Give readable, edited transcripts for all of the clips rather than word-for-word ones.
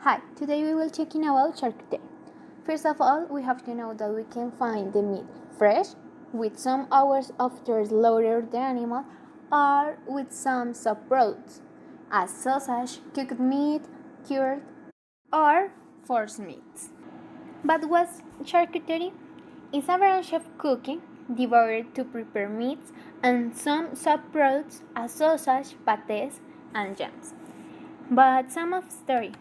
Hi, today we will talking about charcuterie. First of all, we have to know that we can find the meat fresh, with some hours after slaughter the animal, or with some subproducts, as sausage, cooked meat, cured, or forced meats. But what's charcuterie? It's a branch of cooking devoted to prepare meats and some subproducts as sausage, pâtés, and jams. But some of story.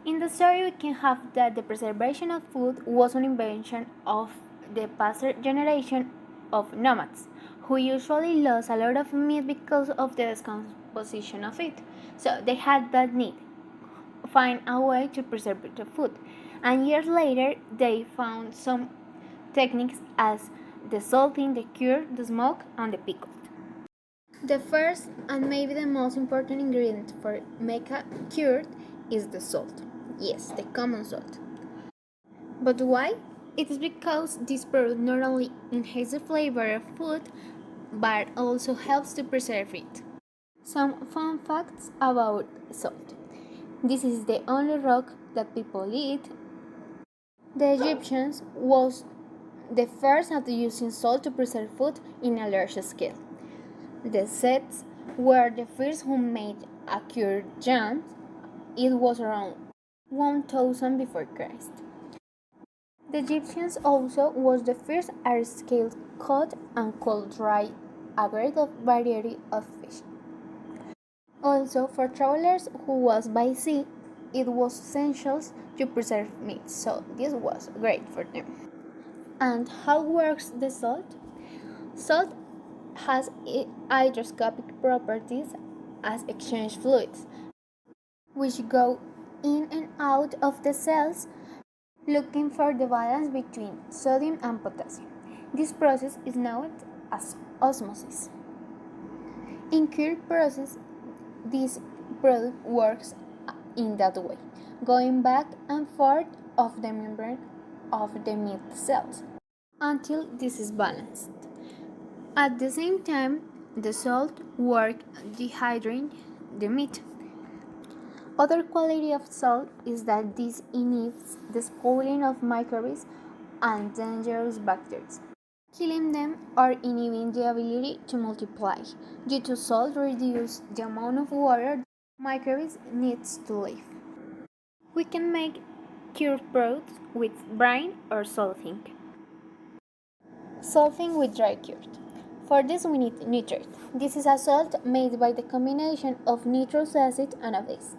In the story, we can have that the preservation of food was an invention of the past generation of nomads, who usually lost a lot of meat because of the decomposition of it. So they had that need, find a way to preserve the food. And years later, they found some techniques as the salting, the cure, the smoke, and the pickled. The first and maybe the most important ingredient for make a cured is the salt. Yes, the common salt. But why? It is because this product not only enhances the flavor of food, but also helps to preserve it. Some fun facts about salt. This is the only rock that people eat. The Egyptians was the first at using salt to preserve food in a large scale. The Sets were the first who made a cured jam. It was around 1000 before Christ. The Egyptians also was the first scale caught and cold dry a great variety of fish. Also, for travelers who was by sea, it was essential to preserve meat, so this was great for them. And how works the salt? Salt has hygroscopic properties as exchange fluids, which go in and out of the cells looking for the balance between sodium and potassium. This process is known as osmosis. In cured process, this product works in that way, going back and forth of the membrane of the meat cells until this is balanced. At the same time, the salt works dehydrating the meat. Other quality of salt is that this inhibits the spawning of microbes and dangerous bacteria, killing them or inhibiting the ability to multiply. Due to salt reduces the amount of water microbes needs to live. We can make cured products with brine or salting. Salting with dry cured. For this we need nitrate. This is a salt made by the combination of nitrous acid and a base.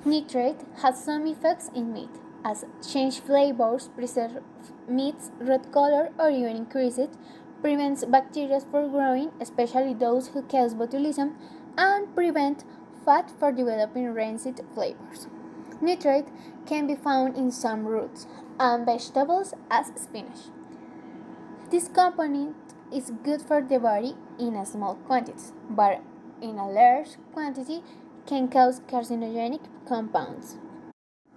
Nitrate has some effects in meat, as change flavors, preserve meat's red color, or even increase it, prevents bacteria from growing, especially those who cause botulism, and prevent fat from developing rancid flavors. Nitrate can be found in some roots and vegetables as spinach. This component is good for the body in a small quantities, but in a large quantity can cause carcinogenic compounds.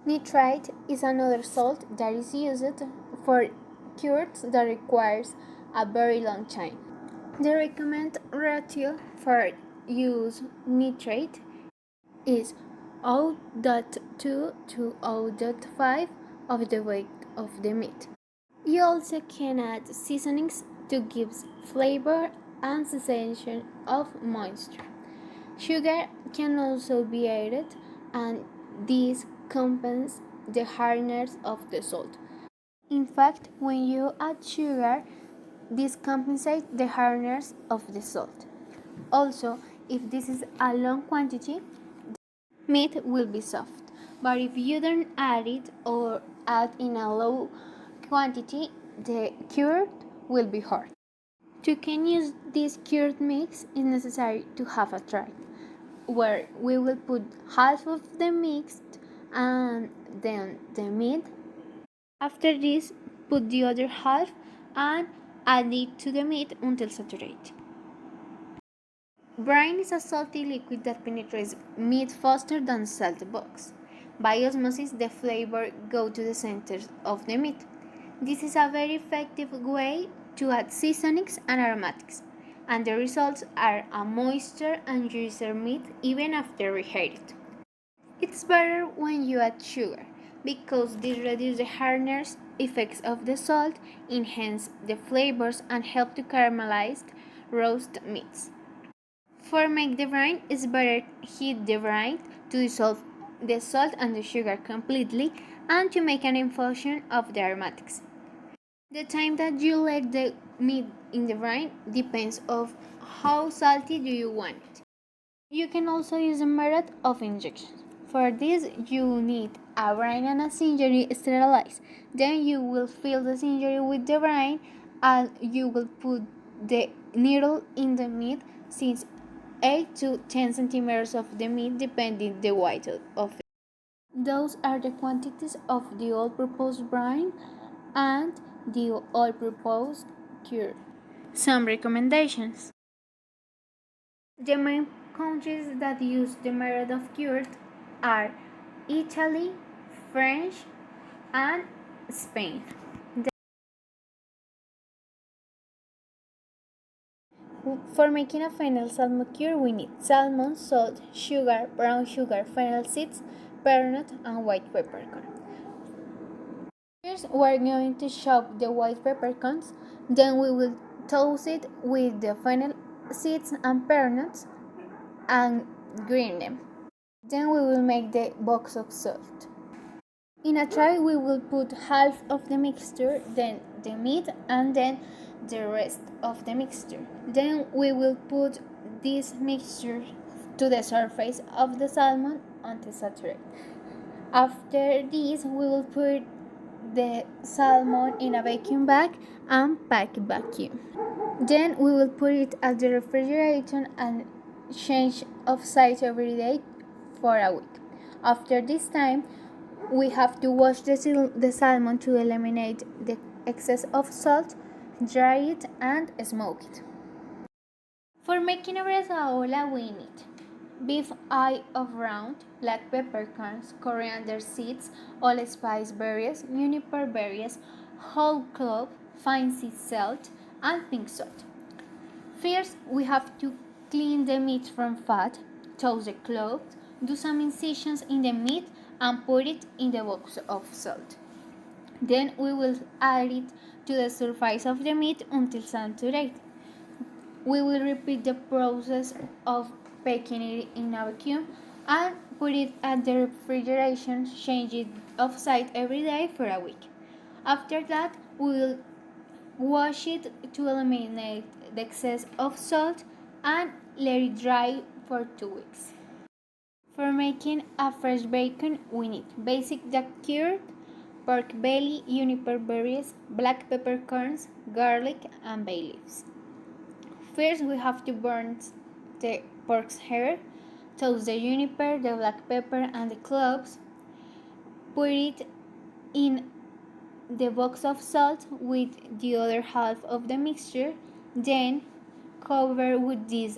Nitrite is another salt that is used for cures that requires a very long time. The recommended ratio for use nitrate is 0.2 to 0.5 of the weight of the meat. You also can add seasonings to give flavor and sensation of moisture. Sugar can also be added, and this compensates the hardness of the salt. In fact, when you add sugar, this compensates the hardness of the salt. Also, if this is a long quantity, meat will be soft. But if you don't add it or add in a low quantity, the cured will be hard. To can use this cured mix, is necessary to have a tray, where we will put half of the mix and then the meat. After this, put the other half and add it to the meat until saturated. Brine is a salty liquid that penetrates meat faster than salt box. By osmosis, the flavor goes to the center of the meat. This is a very effective way to add seasonings and aromatics, and the results are a moister and juicier meat even after reheated. It's better when you add sugar because this reduces the hardness effects of the salt, enhance the flavors, and help to caramelize roast meats. For make the brine, it's better heat the brine to dissolve the salt and the sugar completely and to make an infusion of the aromatics. The time that you let the meat in the brine depends of how salty do you want it. You can also use a method of injection. For this, you need a brine and a singerie sterilized. Then you will fill the singerie with the brine and you will put the needle in the meat since 8 to 10 centimeters of the meat depending the weight of it. Those are the quantities of the all-purpose brine and the all-purpose cure. Some recommendations. The main countries that use the method of cured are Italy, France, and Spain. For making a final salmon cure, we need salmon, salt, sugar, brown sugar, fennel seeds, peanut, and white peppercorn. First, we're going to chop the white peppercorns, then we will toast it with the fennel seeds and peanuts and grind them. Then we will make the box of salt. In a tray, we will put half of the mixture, then the meat, and then the rest of the mixture. Then we will put this mixture to the surface of the salmon until saturated. After this, we will put the salmon in a vacuum bag and pack vacuum. Then we will put it at the refrigerator and change of size every day for a week. After this time, we have to wash the salmon to eliminate the excess of salt, dry it, and smoke it. For making a bresaola, we need beef eye of round, black peppercorns, coriander seeds, allspice berries, juniper berries, whole clove, fine sea salt, and pink salt. First, we have to clean the meat from fat, toast the cloves, do some incisions in the meat, and put it in the box of salt. Then we will add it to the surface of the meat until saturated. We will repeat the process of baking it in a vacuum and put it at the refrigeration, change it off side every day for a week. After that, we will wash it to eliminate the excess of salt and let it dry for 2 weeks. For making a fresh bacon, we need basic duck cured, pork belly, juniper berries, black peppercorns, garlic, and bay leaves. First, we have to burn the pork's hair, toast the juniper, the black pepper, and the cloves. Put it in the box of salt with the other half of the mixture, then cover with this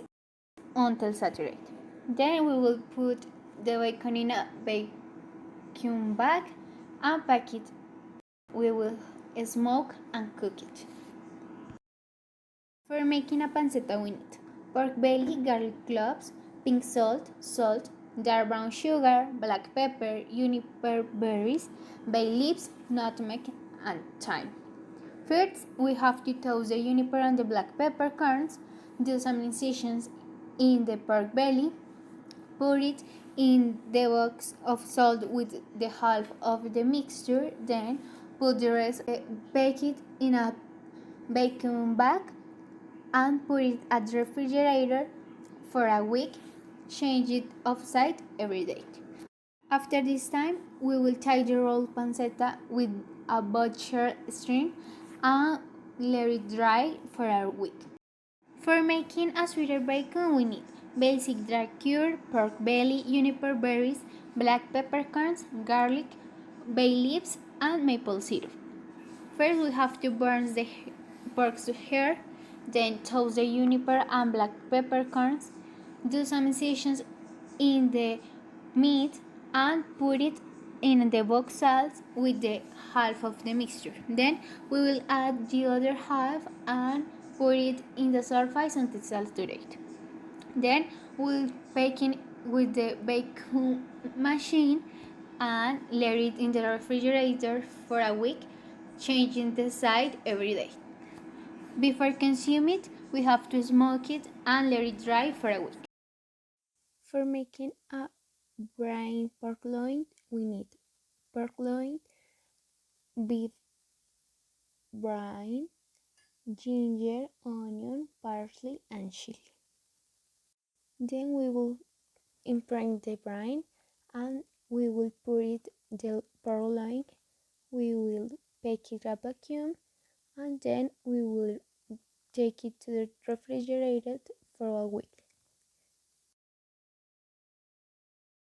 until saturated. Then we will put the bacon in a vacuum bag and pack it. We will smoke and cook it. For making a pancetta, we need pork belly, garlic cloves, pink salt, dark brown sugar, black pepper, juniper berries, bay leaves, nutmeg, and thyme. First, we have to toast the juniper and the black peppercorns, do some incisions in the pork belly, put it in the box of salt with the half of the mixture, then put the rest, bake it in a vacuum bag and put it at the refrigerator for a week. Change it offside every day. After this time, we will tie the rolled pancetta with a butcher string and let it dry for a week. For making a sweeter bacon, we need basic dry cured pork belly, juniper berries, black peppercorns, garlic, bay leaves, and maple syrup. First, we have to burn the pork's hair, then toast the juniper and black peppercorns, do some incisions in the meat, and put it in the box salt with the half of the mixture. Then we will add the other half and put it in the surface until saturated. Then we'll bake it with the vacuum machine and let it in the refrigerator for a week, changing the side every day. Before consuming it, we have to smoke it and let it dry for a week. For making a brain pork loin, we need pork loin, beef brain, ginger, onion, parsley, and chili. Then we will imprint the brine and we will put it the purloin. We will bake it a vacuum and then we will take it to the refrigerator for a week.